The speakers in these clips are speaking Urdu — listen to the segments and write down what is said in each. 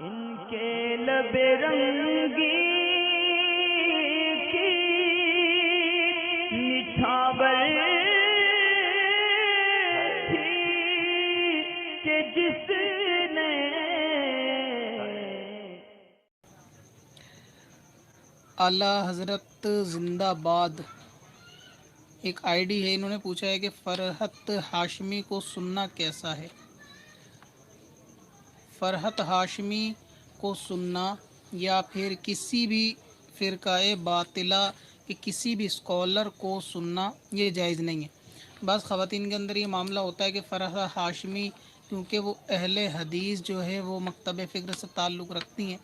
ان کے لب رنگی کی نچھاور تھی کہ جس نے اعلیٰ حضرت زندہ باد ایک آئی ڈی ہے، انہوں نے پوچھا ہے کہ فرحت ہاشمی کو سننا کیسا ہے؟ فرحت ہاشمی کو سننا یا پھر کسی بھی فرقہ باطلہ کہ کسی بھی اسکالر کو سننا یہ جائز نہیں ہے۔ بعض خواتین کے اندر یہ معاملہ ہوتا ہے کہ فرحت ہاشمی کیونکہ وہ اہل حدیث جو ہے وہ مکتب فکر سے تعلق رکھتی ہیں،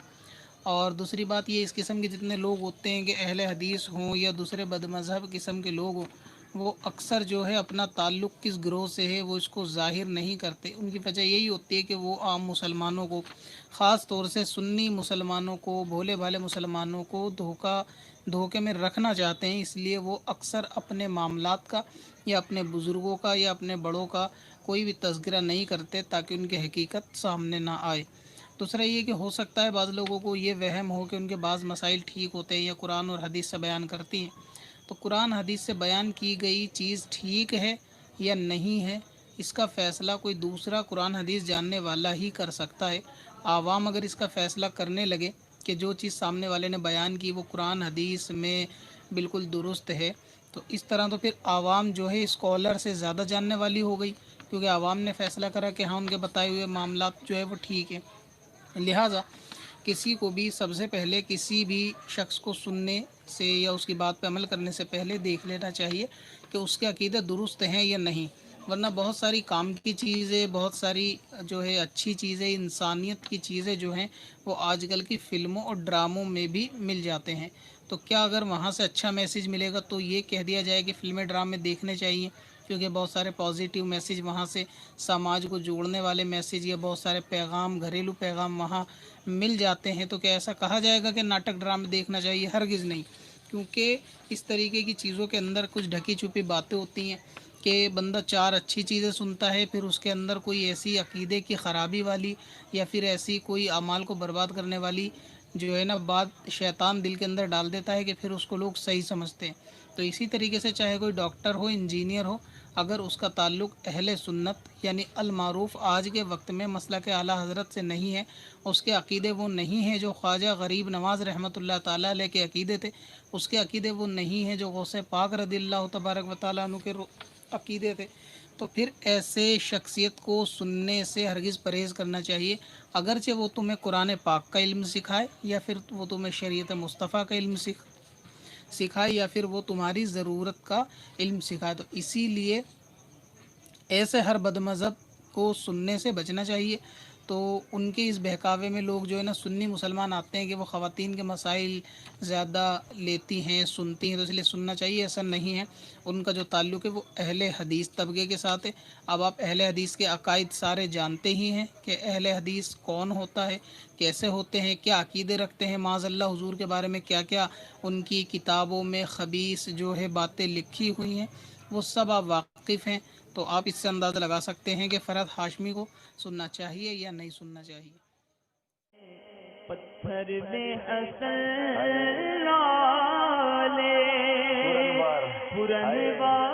اور دوسری بات یہ اس قسم کے جتنے لوگ ہوتے ہیں کہ اہل حدیث ہوں یا دوسرے بد مذہب قسم کے لوگ ہوں، وہ اکثر جو ہے اپنا تعلق کس گروہ سے ہے وہ اس کو ظاہر نہیں کرتے۔ ان کی وجہ یہی ہوتی ہے کہ وہ عام مسلمانوں کو، خاص طور سے سنی مسلمانوں کو، بھولے بھالے مسلمانوں کو دھوکے میں رکھنا چاہتے ہیں، اس لیے وہ اکثر اپنے معاملات کا یا اپنے بزرگوں کا یا اپنے بڑوں کا کوئی بھی تذکرہ نہیں کرتے تاکہ ان کی حقیقت سامنے نہ آئے۔ دوسرا یہ کہ ہو سکتا ہے بعض لوگوں کو یہ وہم ہو کہ ان کے بعض مسائل ٹھیک ہوتے ہیں یا قرآن اور حدیث سے بیان کرتی ہیں، تو قرآن حدیث سے بیان کی گئی چیز ٹھیک ہے یا نہیں ہے، اس کا فیصلہ کوئی دوسرا قرآن حدیث جاننے والا ہی کر سکتا ہے۔ عوام اگر اس کا فیصلہ کرنے لگے کہ جو چیز سامنے والے نے بیان کی وہ قرآن حدیث میں بالکل درست ہے، تو اس طرح تو پھر عوام جو ہے اسکالر سے زیادہ جاننے والی ہو گئی، کیونکہ عوام نے فیصلہ کرا کہ ہاں ان کے بتائے ہوئے معاملات جو ہے وہ ٹھیک ہیں۔ لہٰذا کسی کو بھی سب سے پہلے کسی بھی شخص کو سننے سے یا اس کی بات پہ عمل کرنے سے پہلے دیکھ لینا چاہیے کہ اس کے عقیدے درست ہیں یا نہیں، ورنہ بہت ساری کام کی چیزیں، بہت ساری جو ہے اچھی چیزیں، انسانیت کی چیزیں جو ہیں وہ آج کل کی فلموں اور ڈراموں میں بھی مل جاتے ہیں۔ تو کیا اگر وہاں سے اچھا میسیج ملے گا تو یہ کہہ دیا جائے کہ فلمیں ڈرامے دیکھنے چاہیے، کیونکہ بہت سارے پازیٹیو میسیج وہاں سے، سماج کو جوڑنے والے میسیج یا بہت سارے پیغام، گھریلو پیغام وہاں مل جاتے ہیں، تو کیا ایسا کہا جائے گا کہ ناٹک ڈرامے دیکھنا چاہیے؟ ہرگز نہیں، کیونکہ اس طریقے کی چیزوں کے اندر کچھ ڈھکی چھپی باتیں ہوتی ہیں کہ بندہ چار اچھی چیزیں سنتا ہے، پھر اس کے اندر کوئی ایسی عقیدے کی خرابی والی یا پھر ایسی کوئی اعمال کو برباد کرنے والی جو ہے نا بات شیطان دل کے اندر ڈال دیتا ہے کہ پھر اس کو لوگ صحیح سمجھتے ہیں۔ تو اسی طریقے سے چاہے کوئی ڈاکٹر ہو، انجینئر ہو، اگر اس کا تعلق اہل سنت یعنی المعروف آج کے وقت میں مسلک اعلیٰ حضرت سے نہیں ہے، اس کے عقیدے وہ نہیں ہیں جو خواجہ غریب نواز رحمۃ اللہ تعالیٰ علیہ کے عقیدے تھے، اس کے عقیدے وہ نہیں ہیں جو غوث پاک رضی اللہ تبارک و تعالیٰ عنہ کے عقیدے تھے، تو پھر ایسے شخصیت کو سننے سے ہرگز پرہیز کرنا چاہیے، اگرچہ وہ تمہیں قرآن پاک کا علم سکھائے یا پھر وہ تمہیں شریعت مصطفیٰ کا علم سکھائے یا پھر وہ تمہاری ضرورت کا علم سکھائے۔ تو اسی لیے ایسے ہر بد مذہب کو سننے سے بچنا چاہیے۔ تو ان کے اس بہکاوے میں لوگ جو ہے نا سنی مسلمان آتے ہیں کہ وہ خواتین کے مسائل زیادہ لیتی ہیں، سنتی ہیں، تو اس لیے سننا چاہیے، ایسا نہیں ہے۔ ان کا جو تعلق ہے وہ اہل حدیث طبقے کے ساتھ ہے۔ اب آپ اہل حدیث کے عقائد سارے جانتے ہی ہیں کہ اہل حدیث کون ہوتا ہے، کیسے ہوتے ہیں، کیا عقیدے رکھتے ہیں، معاذ اللہ حضور کے بارے میں کیا کیا ان کی کتابوں میں خبیث جو ہے باتیں لکھی ہوئی ہیں، وہ سب آپ واقف ہیں۔ تو آپ اس سے اندازہ لگا سکتے ہیں کہ فرحت ہاشمی کو سننا چاہیے یا نہیں سننا چاہیے۔ پتھر میں حسن لالے پرنوار